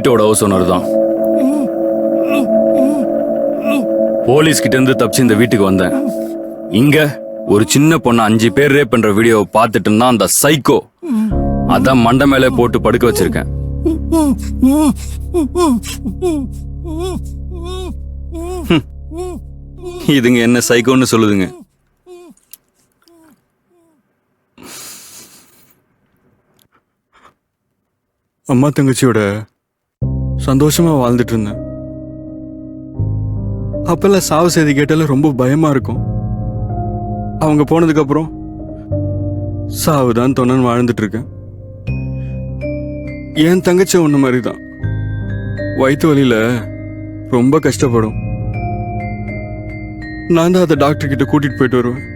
வீட்டோட house owner தான். Police கிட்ட இருந்து தப்பிச்சு இந்த வீட்டுக்கு வந்தேன். இங்க ஒரு சின்ன பொண்ணு 5 பேர் ரேப் பண்ற வீடியோவை பார்த்துட்டு இருந்தா அந்த சைக்கோ. அதான் மண்டை மேலே போட்டு படுக்க வச்சிருக்கேன். இதுங்க என்ன சைக்கோன்னு சொல்லுதுங்க. அம்மா தங்கச்சியோட சந்தோஷமா வாழ்ந்துட்டு இருந்தேன். அப்பெல்லாம் சாவு செய்தி கேட்டால ரொம்ப பயமா இருக்கும். அவங்க போனதுக்கு அப்புறம் சாவுதான் தொண்ணன் வாழ்ந்துட்டு இருக்கேன். என் தங்கச்சி ஒண்ணு மாதிரிதான் வயிற்று வலியில ரொம்ப கஷ்டப்படும். நான் தான் அதை டாக்டர் கிட்ட கூட்டிட்டு போயிட்டு வருவேன்.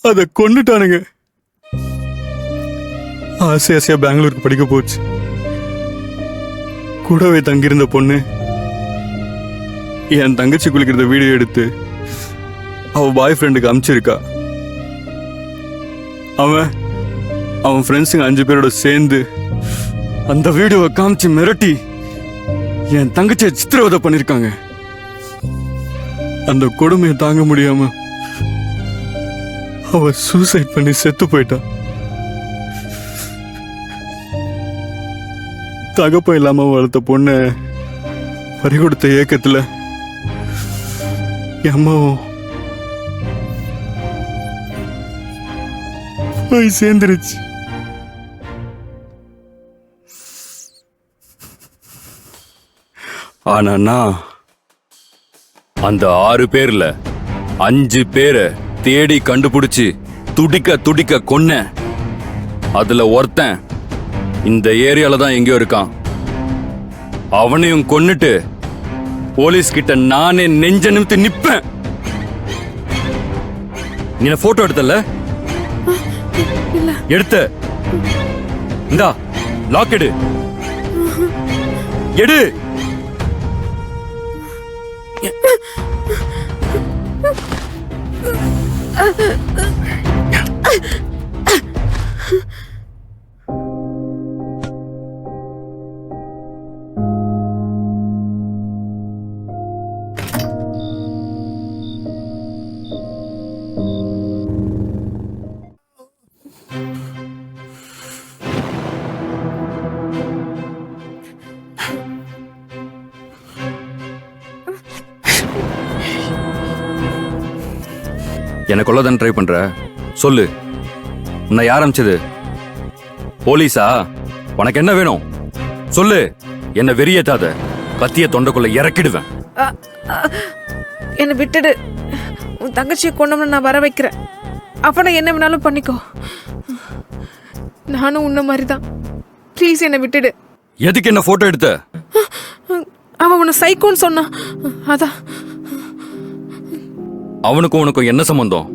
அதை கொண்டுட்டானுங்க. ஆசை ஆசையா பெங்களூருக்கு படிக்க போச்சு. கூடவே தங்கியிருந்த பொண்ணு என் தங்கச்சி குளிக்கிறத வீடியோ எடுத்து அவ பாய் ஃப்ரெண்டுக்கு அனுப்பிச்சிருக்கா. அவன் ஃப்ரெண்ட்ஸுங்க 5 பேரோட சேர்ந்து அந்த வீடியோவை காமிச்சு மிரட்டி என் தங்கச்சியை சித்திரவதை பண்ணிருக்காங்க. அந்த கொடுமையை தாங்க முடியாம அவ சூசைட் பண்ணி செத்து போயிட்டா. தகப்ப இல்லாம வளர்த்த பொண்ண பறி கொடுத்த ஏக்கத்துல என் அம்மாவும் போய் சேர்ந்துருச்சு. ஆனா நான் அந்த 6 பேர்ல 5 பேரை தேடி கண்டுபிடிச்சு துடிக்க துடிக்க கொன்ன. அதுல ஒருத்தன் இந்த ஏரியால தான் எங்கேயோ இருக்கான். அவனையும் கொன்னுட்டு போலீஸ் கிட்ட நானே நெஞ்ச நிமித்து நிப்பேன். நீ போட்டோ எடுத்தல? எடுத்த இந்தா லாக் எடு. எடு. என்ன கொல்லதான் ட்ரை பண்ற? சொல்லு, உன்னை யார் அமிச்சது? போலீஸா? உனக்கு என்ன வேணும் சொல்லு. என்ன வெறியேத்தாத, கத்திய தொண்டைக்குள்ள இறக்கிடுவேன். என்னை விட்டுடு. உன் தங்கச்சியை கொண்டோம்னு நான் வர வைக்கிறேன். அப்ப என்ன வேணாலும் பண்ணிக்கோ. நானும் உன்ன மாதிரிதான். ப்ளீஸ் என்னை விட்டுடு. எதுக்கு என்ன போட்டோ எடுத்த? அவன் உன்னை சைக்கோன்னு சொன்னான். அதான். அவனுக்கும் உனக்கும் என்ன சம்பந்தம்?